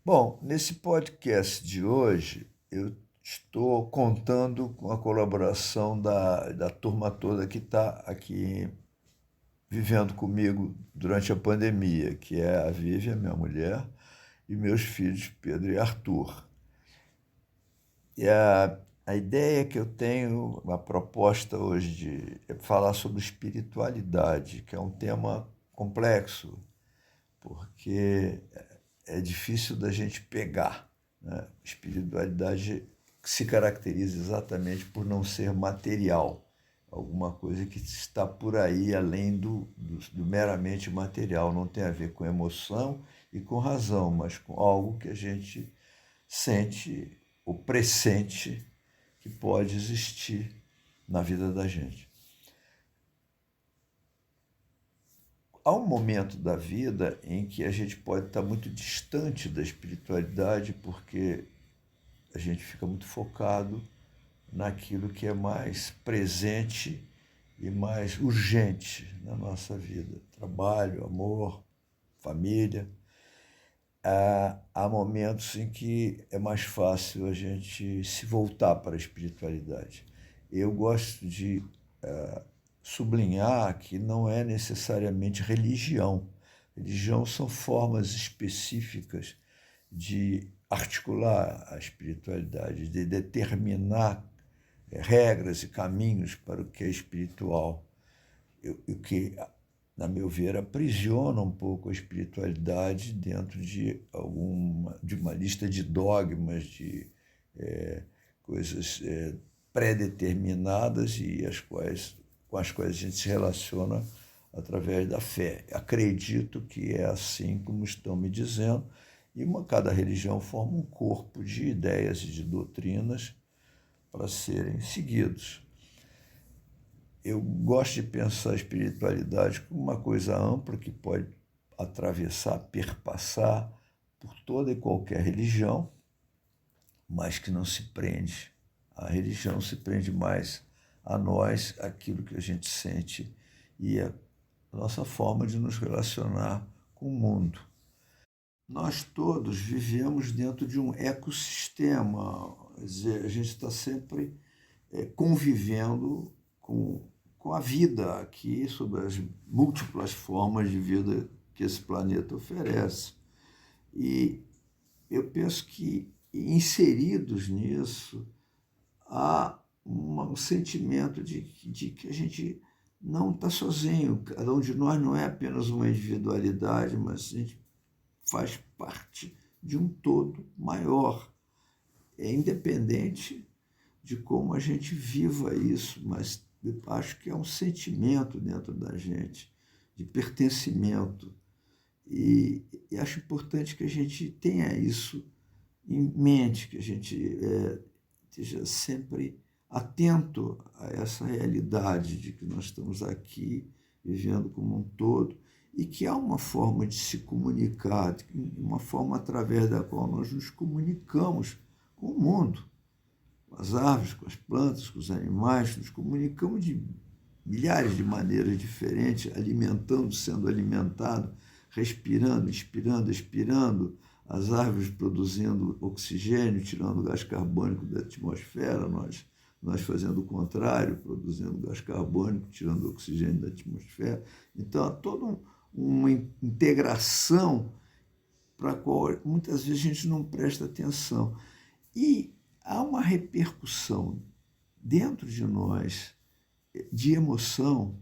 Bom, nesse podcast de hoje, eu estou contando com a colaboração da turma toda que está aqui vivendo comigo durante a pandemia, que é a Vivian, minha mulher, e meus filhos, Pedro e Arthur. E a ideia que eu tenho, a proposta hoje é falar sobre espiritualidade, que é um tema complexo, porque é difícil da gente pegar, né? Espiritualidade se caracteriza exatamente por não ser material, alguma coisa que está por aí além do meramente material, não tem a ver com emoção e com razão, mas com algo que a gente sente ou pressente que pode existir na vida da gente. Há um momento da vida em que a gente pode estar muito distante da espiritualidade porque a gente fica muito focado naquilo que é mais presente e mais urgente na nossa vida. Trabalho, amor, família. Há momentos em que é mais fácil a gente se voltar para a espiritualidade. Eu gosto de sublinhar que não é necessariamente religião. Religião são formas específicas de articular a espiritualidade, de determinar regras e caminhos para o que é espiritual, o que, na meu ver, aprisiona um pouco a espiritualidade dentro de uma lista de dogmas, de coisas pré-determinadas e com as quais a gente se relaciona através da fé. Acredito que é assim como estão me dizendo, e cada religião forma um corpo de ideias e de doutrinas para serem seguidos. Eu gosto de pensar a espiritualidade como uma coisa ampla que pode atravessar, perpassar por toda e qualquer religião, mas que não se prende. A religião se prende mais a nós, aquilo que a gente sente e a nossa forma de nos relacionar com o mundo. Nós todos vivemos dentro de um ecossistema, quer dizer, a gente está sempre convivendo com a vida aqui, sobre as múltiplas formas de vida que esse planeta oferece. E eu penso que, inseridos nisso, há um sentimento de que a gente não está sozinho. Cada um de nós não é apenas uma individualidade, mas a gente faz parte de um todo maior. É independente de como a gente viva isso, mas eu acho que é um sentimento dentro da gente de pertencimento. E acho importante que a gente tenha isso em mente, que a gente esteja sempre atento a essa realidade de que nós estamos aqui vivendo como um todo e que há uma forma de se comunicar, uma forma através da qual nós nos comunicamos com o mundo, com as árvores, com as plantas, com os animais, nos comunicamos de milhares de maneiras diferentes, alimentando, sendo alimentado, respirando, inspirando, expirando, as árvores produzindo oxigênio, tirando o gás carbônico da atmosfera, nós fazendo o contrário, produzindo gás carbônico, tirando o oxigênio da atmosfera. Então, há toda uma integração para a qual muitas vezes a gente não presta atenção. E há uma repercussão dentro de nós de emoção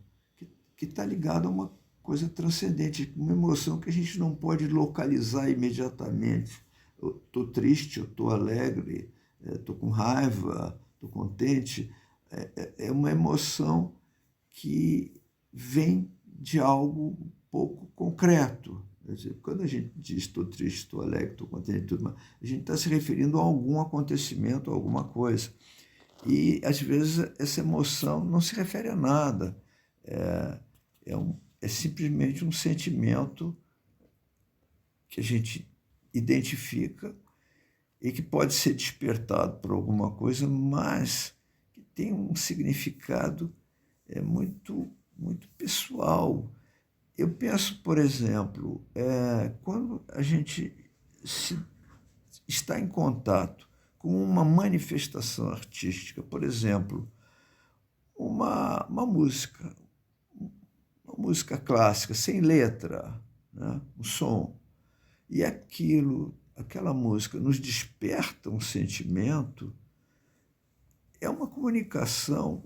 que está ligada a uma coisa transcendente, uma emoção que a gente não pode localizar imediatamente. Eu estou triste, eu estou alegre, estou com raiva, estou contente. É uma emoção que vem de algo pouco concreto. Quer dizer, quando a gente diz estou triste, estou alegre, estou contente, tudo mais, a gente está se referindo a algum acontecimento, a alguma coisa. E, às vezes, essa emoção não se refere a nada. É simplesmente um sentimento que a gente identifica e que pode ser despertado por alguma coisa, mas que tem um significado muito pessoal. Eu penso, por exemplo, quando a gente se está em contato com uma manifestação artística, por exemplo, uma música clássica, sem letra, né? Um som, e aquela música nos desperta um sentimento, é uma comunicação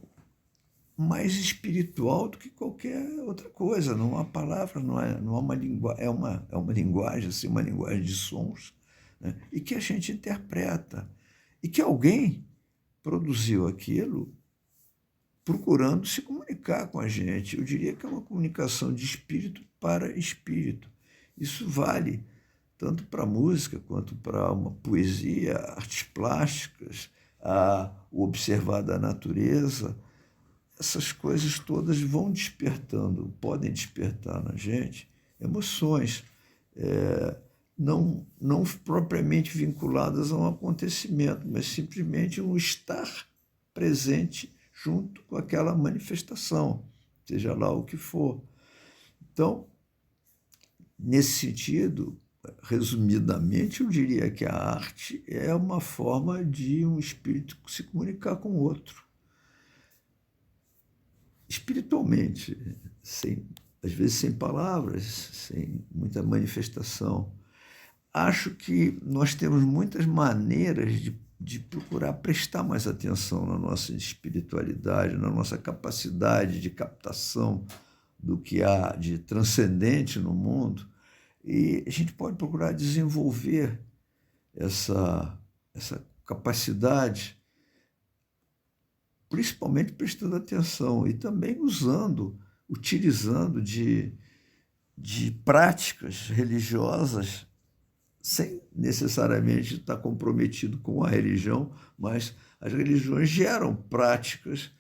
mais espiritual do que qualquer outra coisa. Não há palavra, não é uma linguagem, é uma linguagem, assim, uma linguagem de sons, né? E que a gente interpreta. E que alguém produziu aquilo procurando se comunicar com a gente. Eu diria que é uma comunicação de espírito para espírito. Isso vale tanto para a música quanto para uma poesia, artes plásticas, o observar da natureza. Essas coisas todas vão despertando, podem despertar na gente emoções, não propriamente vinculadas a um acontecimento, mas simplesmente um estar presente junto com aquela manifestação, seja lá o que for. Então, nesse sentido, resumidamente, eu diria que a arte é uma forma de um espírito se comunicar com o outro, espiritualmente, às vezes sem palavras, sem muita manifestação. Acho que nós temos muitas maneiras de procurar prestar mais atenção na nossa espiritualidade, na nossa capacidade de captação do que há de transcendente no mundo, e a gente pode procurar desenvolver essa capacidade, principalmente prestando atenção e também utilizando de práticas religiosas, sem necessariamente estar comprometido com a religião, mas as religiões geram práticas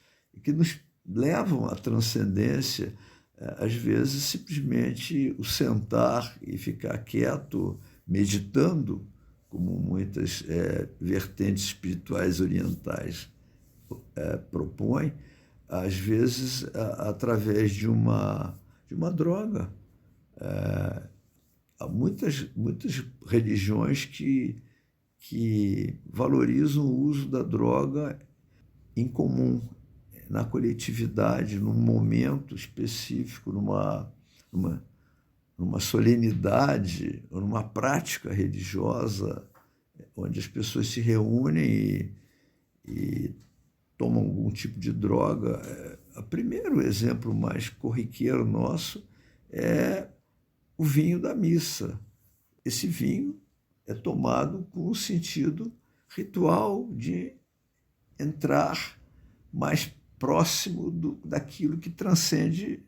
que nos levam à transcendência. Às vezes, simplesmente o sentar e ficar quieto, meditando, como muitas vertentes espirituais orientais propõem, às vezes através de uma droga. Há muitas religiões que valorizam o uso da droga em comum, na coletividade, num momento específico, numa solenidade, ou numa prática religiosa, onde as pessoas se reúnem e tomam algum tipo de droga. O primeiro exemplo mais corriqueiro nosso é o vinho da missa. Esse vinho é tomado com o sentido ritual de entrar mais próximo daquilo que transcende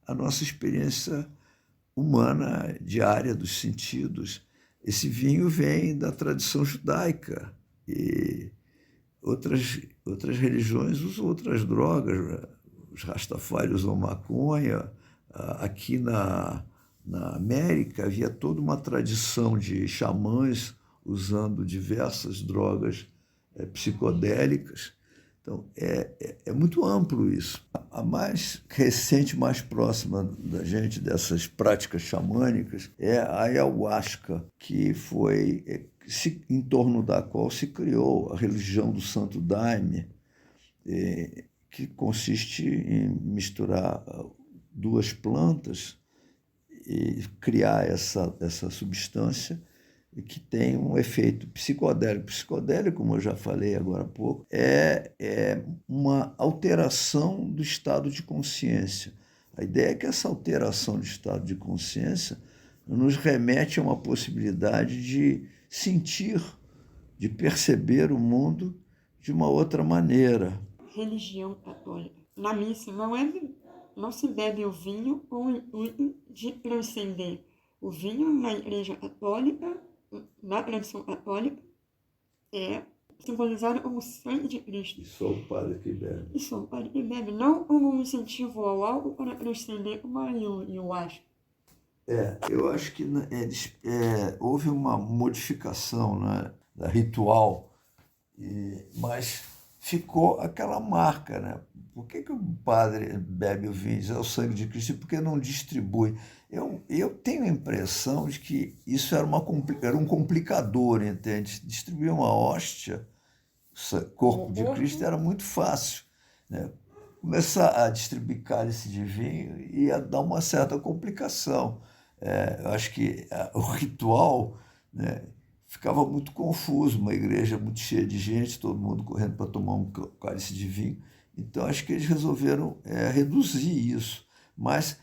a nossa experiência humana diária dos sentidos. Esse vinho vem da tradição judaica e outras religiões usam outras drogas. Os Rastafari usam maconha. Aqui na América havia toda uma tradição de xamãs usando diversas drogas psicodélicas. Então, é muito amplo isso. A mais recente, mais próxima da gente dessas práticas xamânicas é a ayahuasca, que foi em torno da qual se criou a religião do Santo Daime, que consiste em misturar duas plantas e criar essa substância que tem um efeito psicodélico. Psicodélico, como eu já falei agora há pouco, é uma alteração do estado de consciência. A ideia é que essa alteração de estado de consciência nos remete a uma possibilidade de sentir, de perceber o mundo de uma outra maneira. Religião católica. Na missa não se bebe o vinho com o intuito de transcender. O vinho na Igreja Católica, na tradição católica, é simbolizado como sangue de Cristo. E só o padre que bebe. E só o padre que bebe, não como um incentivo ao álcool para transcender como eu acho. Eu acho que houve uma modificação, né, da ritual, mas ficou aquela marca, né? por que o padre bebe o vinho? Diz, é o sangue de Cristo, e por que não distribui? Eu tenho a impressão de que isso era um complicador, entende? Distribuir uma hóstia, corpo de Cristo, era muito fácil, né? Começar a distribuir cálice de vinho ia dar uma certa complicação. Eu acho que o ritual, né, ficava muito confuso, uma igreja muito cheia de gente, todo mundo correndo para tomar um cálice de vinho. Então, acho que eles resolveram reduzir isso. Mas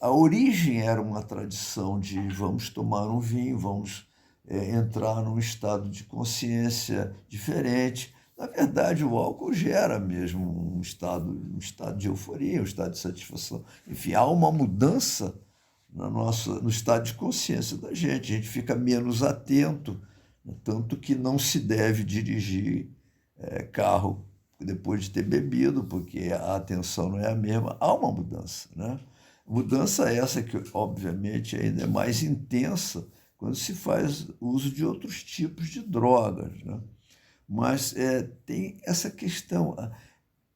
a origem era uma tradição de vamos tomar um vinho, vamos entrar num estado de consciência diferente. Na verdade, o álcool gera mesmo um estado de euforia, um estado de satisfação. Enfim, há uma mudança no estado de consciência da gente. A gente fica menos atento, né? Tanto que não se deve dirigir carro depois de ter bebido, porque a atenção não é a mesma. Há uma mudança, né? Mudança essa que, obviamente, ainda é mais intensa quando se faz uso de outros tipos de drogas, né? Mas tem essa questão.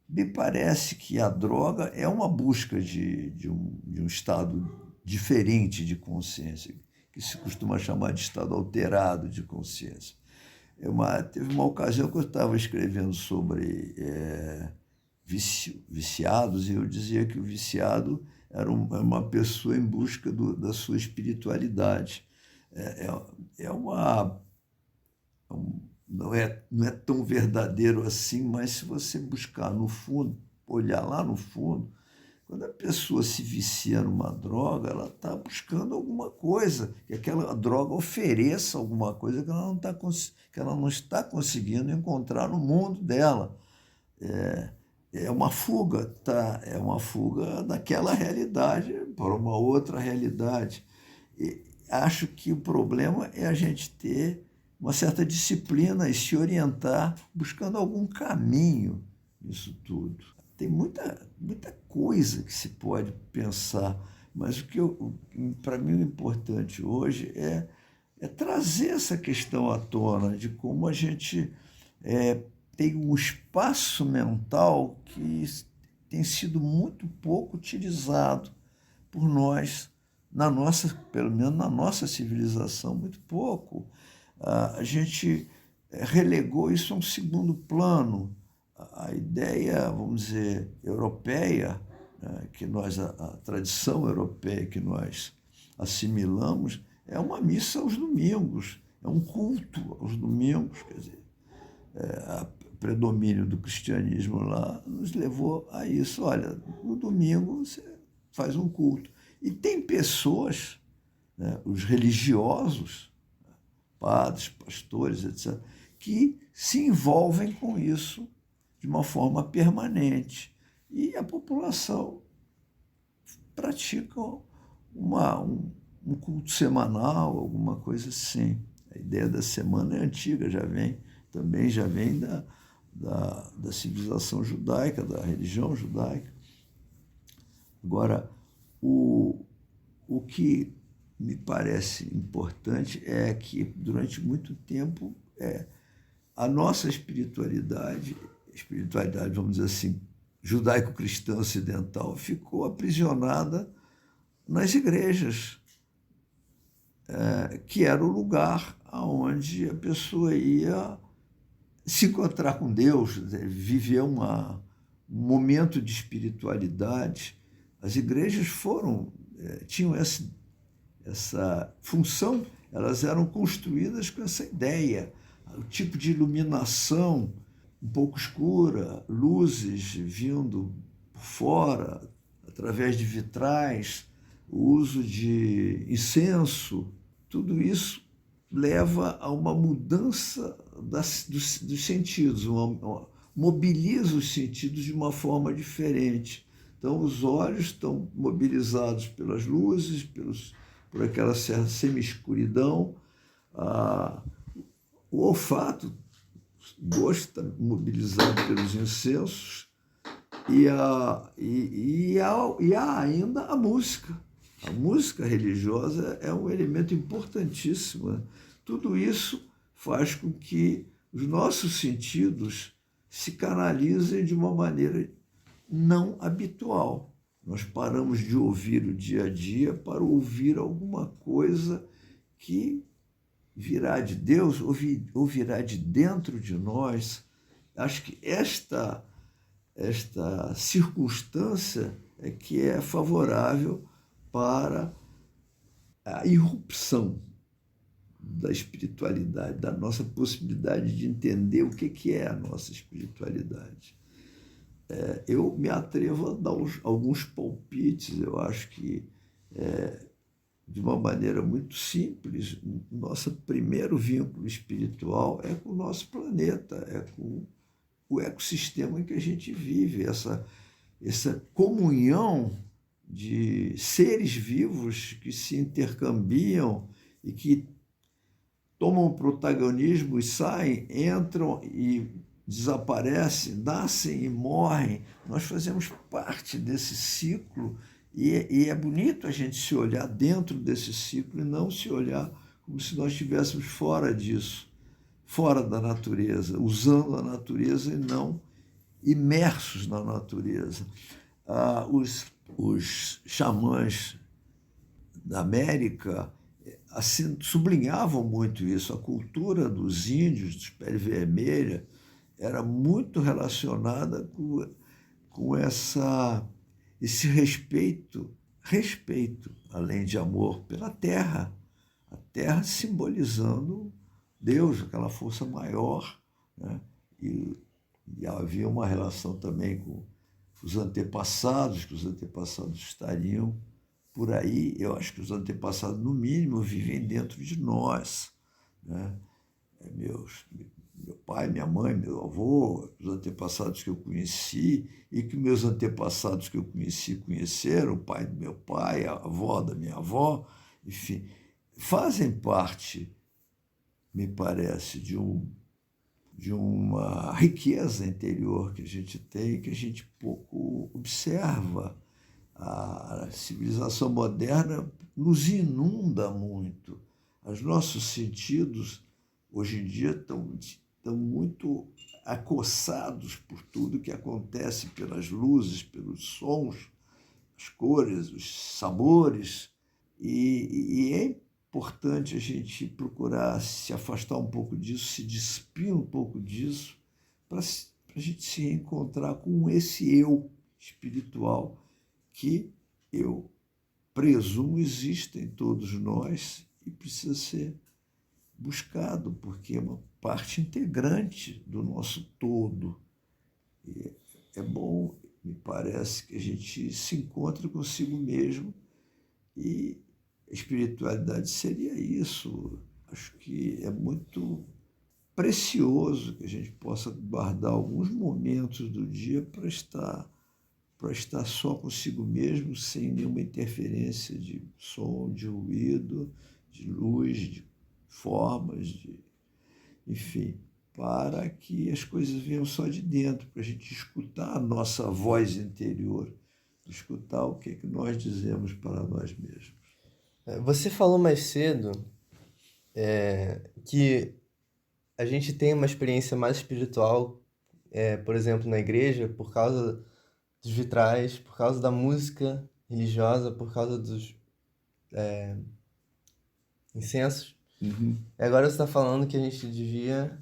Me parece que a droga é uma busca de um estado diferente de consciência, que se costuma chamar de estado alterado de consciência. Teve uma ocasião que eu estava escrevendo sobre viciados, e eu dizia que o viciado era uma pessoa em busca da sua espiritualidade. Não é tão verdadeiro assim, mas se você buscar no fundo, olhar lá no fundo, quando a pessoa se vicia numa droga, ela está buscando alguma coisa, que aquela droga ofereça alguma coisa que ela não está conseguindo encontrar no mundo dela. É uma fuga, tá? É uma fuga daquela realidade para uma outra realidade. E acho que o problema é a gente ter uma certa disciplina e se orientar buscando algum caminho nisso tudo. Tem muita coisa que se pode pensar, mas para mim o importante hoje é trazer essa questão à tona de como a gente tem um espaço mental que tem sido muito pouco utilizado por nós, pelo menos na nossa civilização, muito pouco. A gente relegou isso a um segundo plano. A ideia, vamos dizer, europeia, né, a tradição europeia que nós assimilamos, é uma missa aos domingos, é um culto aos domingos. Quer dizer, o predomínio do cristianismo lá nos levou a isso. Olha, no domingo você faz um culto. E tem pessoas, né, os religiosos, padres, pastores, etc., que se envolvem com isso de uma forma permanente. E a população pratica um culto semanal, alguma coisa assim. A ideia da semana é antiga, também já vem da civilização judaica, da religião judaica. Agora, o que me parece importante é que, durante muito tempo, a nossa espiritualidade, vamos dizer assim, judaico-cristã ocidental, ficou aprisionada nas igrejas, que era o lugar onde a pessoa ia se encontrar com Deus, viver um momento de espiritualidade. As igrejas tinham essa função, elas eram construídas com essa ideia, o tipo de iluminação um pouco escura, luzes vindo por fora, através de vitrais, o uso de incenso, tudo isso leva a uma mudança dos sentidos, mobiliza os sentidos de uma forma diferente. Então, os olhos estão mobilizados pelas luzes, por aquela semi-escuridão, o olfato, o gosto está mobilizado pelos incensos, e há ainda a música. A música religiosa é um elemento importantíssimo, né? Tudo isso faz com que os nossos sentidos se canalizem de uma maneira não habitual. Nós paramos de ouvir o dia a dia para ouvir alguma coisa que virá de Deus ou virá de dentro de nós. Acho que esta circunstância é que é favorável para a irrupção da espiritualidade, da nossa possibilidade de entender o que é a nossa espiritualidade. Eu me atrevo a dar alguns palpites. Eu acho que, de uma maneira muito simples, nosso primeiro vínculo espiritual é com o nosso planeta, é com o ecossistema em que a gente vive, essa comunhão de seres vivos que se intercambiam e que tomam protagonismo e saem, entram e desaparecem, nascem e morrem. Nós fazemos parte desse ciclo e é bonito a gente se olhar dentro desse ciclo e não se olhar como se nós estivéssemos fora disso, fora da natureza, usando a natureza e não imersos na natureza. Os xamãs da América assim, sublinhavam muito isso. A cultura dos índios, dos pele vermelha, era muito relacionada com esse respeito, além de amor, pela terra. A terra simbolizando Deus, aquela força maior, né? E havia uma relação também com os antepassados, que os antepassados estariam por aí. Eu acho que os antepassados, no mínimo, vivem dentro de nós, né? Meu pai, minha mãe, meu avô, os antepassados que eu conheci e que meus antepassados que eu conheceram, o pai do meu pai, a avó da minha avó, enfim, fazem parte, me parece, de uma riqueza interior que a gente tem, que a gente pouco observa. A civilização moderna nos inunda muito. Os nossos sentidos, hoje em dia, estão muito acossados por tudo que acontece, pelas luzes, pelos sons, as cores, os sabores. E é importante a gente procurar se afastar um pouco disso, se despir um pouco disso, para a gente se reencontrar com esse eu espiritual que eu presumo existe em todos nós e precisa ser buscado, porque é uma parte integrante do nosso todo. E é bom, me parece, que a gente se encontre consigo mesmo, e a espiritualidade seria isso. Acho que é muito precioso que a gente possa guardar alguns momentos do dia para estar só consigo mesmo, sem nenhuma interferência de som, de ruído, de luz, de formas, enfim, para que as coisas venham só de dentro, para a gente escutar a nossa voz interior, escutar o que nós dizemos para nós mesmos. Você falou mais cedo que a gente tem uma experiência mais espiritual, por exemplo, na igreja, por causa dos vitrais, por causa da música religiosa, por causa dos incensos. Uhum. E agora você está falando que a gente devia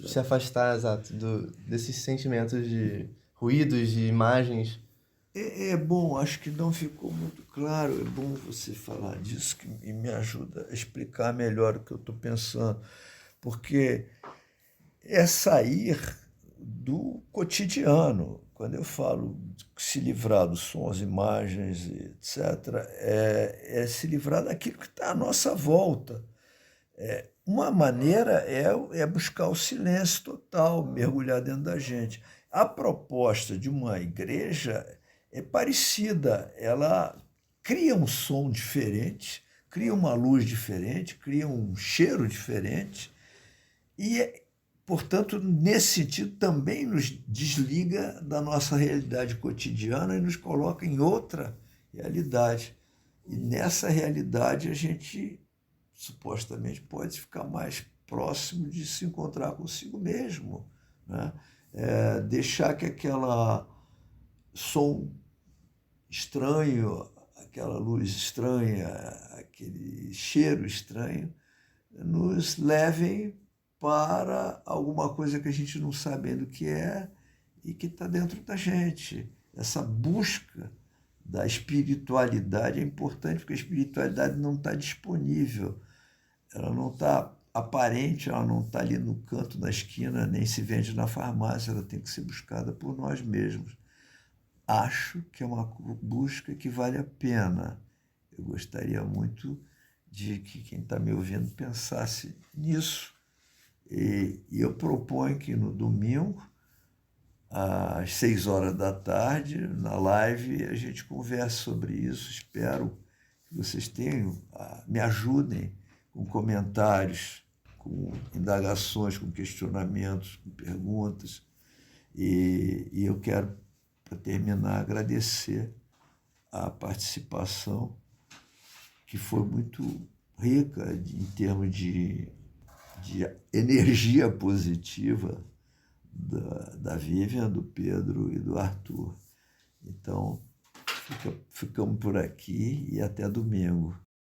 se afastar, exato, desses sentimentos de ruídos, de imagens. É bom, acho que não ficou muito claro. É bom você falar disso, que me ajuda a explicar melhor o que eu estou pensando, porque é sair do cotidiano. Quando eu falo de se livrar dos sons, imagens, etc., é se livrar daquilo que está à nossa volta. Uma maneira é buscar o silêncio total, mergulhar dentro da gente. A proposta de uma igreja é parecida. Ela cria um som diferente, cria uma luz diferente, cria um cheiro diferente e, portanto, nesse sentido, também nos desliga da nossa realidade cotidiana e nos coloca em outra realidade. E nessa realidade a gente supostamente pode ficar mais próximo de se encontrar consigo mesmo, né? deixar que aquela som estranho, aquela luz estranha, aquele cheiro estranho, nos levem para alguma coisa que a gente não sabe ainda o que é e que está dentro da gente. Essa busca da espiritualidade é importante, porque a espiritualidade não está disponível, ela não está aparente, ela não está ali no canto, na esquina, nem se vende na farmácia, ela tem que ser buscada por nós mesmos. Acho que é uma busca que vale a pena. Eu gostaria muito de que quem está me ouvindo pensasse nisso. E eu proponho que no domingo, às 6 horas da tarde, na live, a gente converse sobre isso. Espero que vocês me ajudem com comentários, com indagações, com questionamentos, com perguntas. E eu quero, para terminar, agradecer a participação, que foi muito rica em termos de energia positiva da Vivian, do Pedro e do Arthur. Então, ficamos por aqui e até domingo.